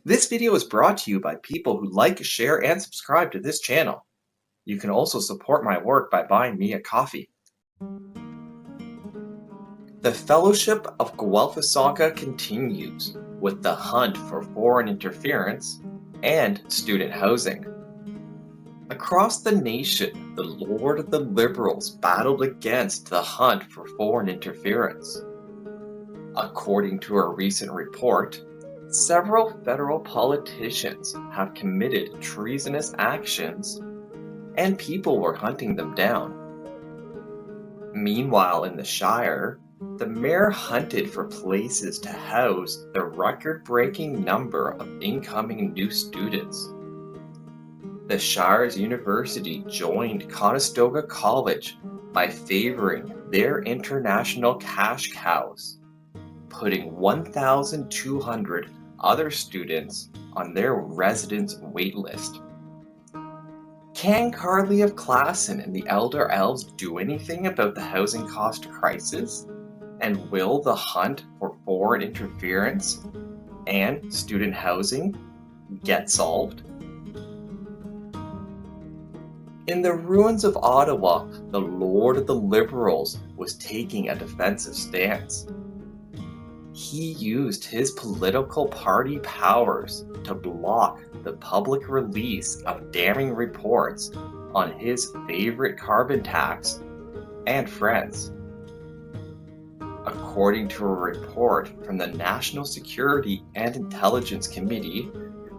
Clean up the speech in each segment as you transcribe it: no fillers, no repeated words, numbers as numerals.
This video is brought to you by people who like, share, and subscribe to this channel. You can also support my work by buying me a coffee. The Fellowship of Guelphissauga continues with the hunt for foreign interference and student housing. Across the nation, the Lord of the Liberals battled against the hunt for foreign interference. According to a recent report, several federal politicians have committed treasonous actions, and people were hunting them down. Meanwhile, in the Shire, the mayor hunted for places to house the record-breaking number of incoming new students. The Shire's university joined Conestoga College by favouring their international cash cows, putting 1,200 other students on their residence waitlist. Can Carly of Klassen and the Elder Elves do anything about the housing cost crisis? And will the hunt for foreign interference and student housing get solved? In the ruins of Ottawa, the Lord of the Liberals was taking a defensive stance. He used his political party powers to block the public release of damning reports on his favorite carbon tax and friends. According to a report from the National Security and Intelligence Committee,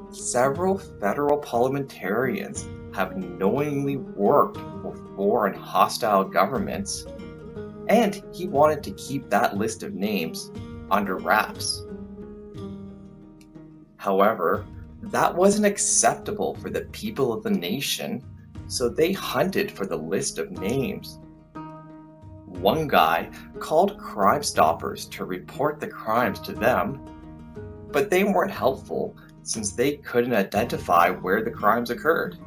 several federal parliamentarians have knowingly worked for foreign hostile governments, and he wanted to keep that list of names under wraps. However, that wasn't acceptable for the people of the nation, so they hunted for the list of names. One guy called Crime Stoppers to report the crimes to them, but they weren't helpful since they couldn't identify where the crimes occurred.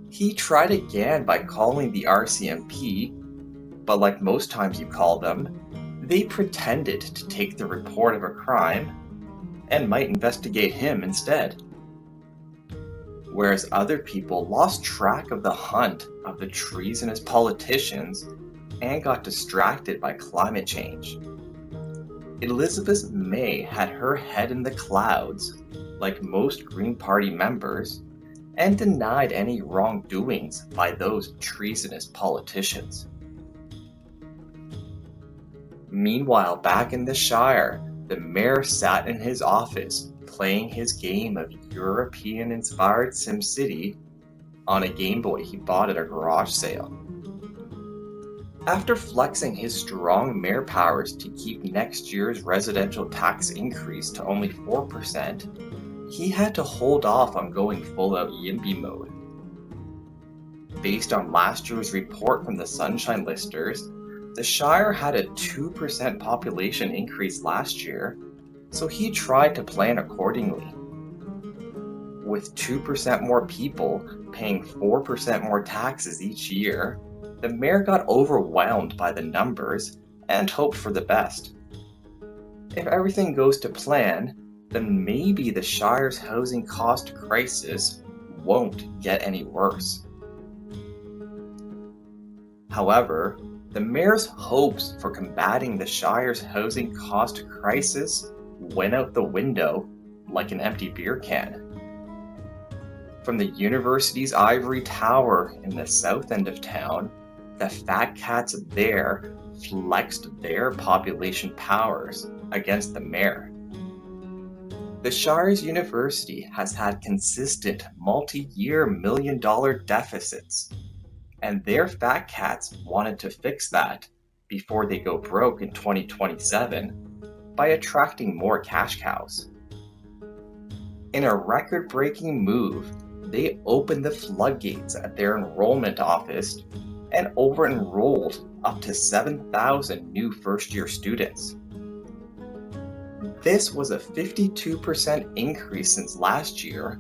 He tried again by calling the RCMP, but like most times you call them, they pretended to take the report of a crime and might investigate him instead. Whereas other people lost track of the hunt of the treasonous politicians and got distracted by climate change. Elizabeth May had her head in the clouds, like most Green Party members, and denied any wrongdoings by those treasonous politicians. Meanwhile, back in the Shire, the mayor sat in his office playing his game of European-inspired SimCity on a Game Boy he bought at a garage sale. After flexing his strong mayor powers to keep next year's residential tax increase to only 4%, he had to hold off on going full-out YIMBY mode. Based on last year's report from the Sunshine Listers, the Shire had a 2% population increase last year, so he tried to plan accordingly. With 2% more people paying 4% more taxes each year, the mayor got overwhelmed by the numbers and hoped for the best. If everything goes to plan, then maybe the Shire's housing cost crisis won't get any worse. However, the mayor's hopes for combating the Shire's housing cost crisis went out the window like an empty beer can. From the university's ivory tower in the south end of town, the fat cats there flexed their population powers against the mayor. The Shire's university has had consistent multi-year million-dollar deficits, and their fat cats wanted to fix that before they go broke in 2027 by attracting more cash cows. In a record-breaking move, they opened the floodgates at their enrollment office and over-enrolled up to 7,000 new first-year students. This was a 52% increase since last year,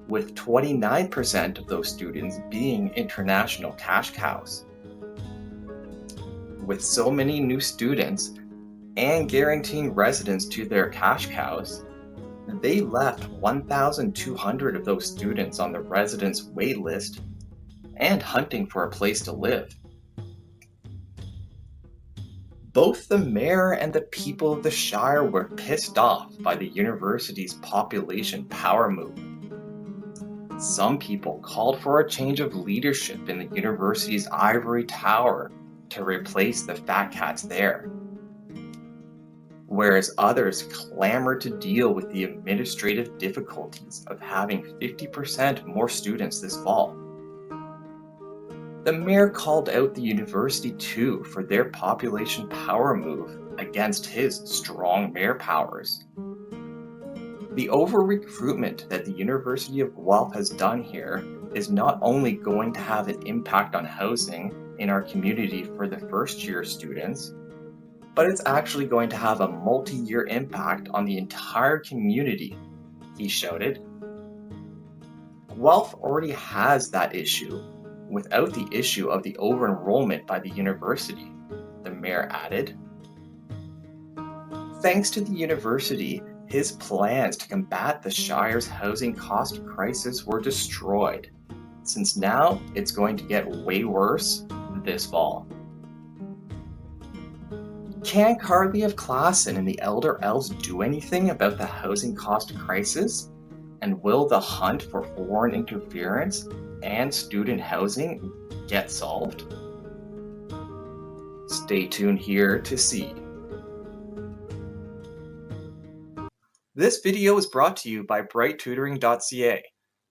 with 29% of those students being international cash cows. With so many new students and guaranteeing residence to their cash cows, They left 1,200 of those students on the residence wait list and hunting for a place to live. Both the mayor and the people of the Shire were pissed off by the university's population power move. Some people called for a change of leadership in the university's ivory tower to replace the fat cats there, whereas others clamored to deal with the administrative difficulties of having 50% more students this fall. The mayor called out the university too for their population power move against his strong mayor powers. The over-recruitment that the University of Guelph has done here is not only going to have an impact on housing in our community for the first-year students, but it's actually going to have a multi-year impact on the entire community, he shouted. Guelph already has that issue without the issue of the over-enrollment by the university, the mayor added. Thanks to the university, his plans to combat the Shire's housing cost crisis were destroyed, since now it's going to get way worse this fall. Can Carly of Klassen and the Elder Elves do anything about the housing cost crisis? And will the hunt for foreign interference and student housing get solved? Stay tuned here to see. This video is brought to you by brighttutoring.ca.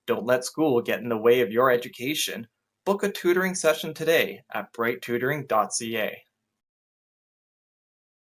Don't let school get in the way of your education. Book a tutoring session today at brighttutoring.ca.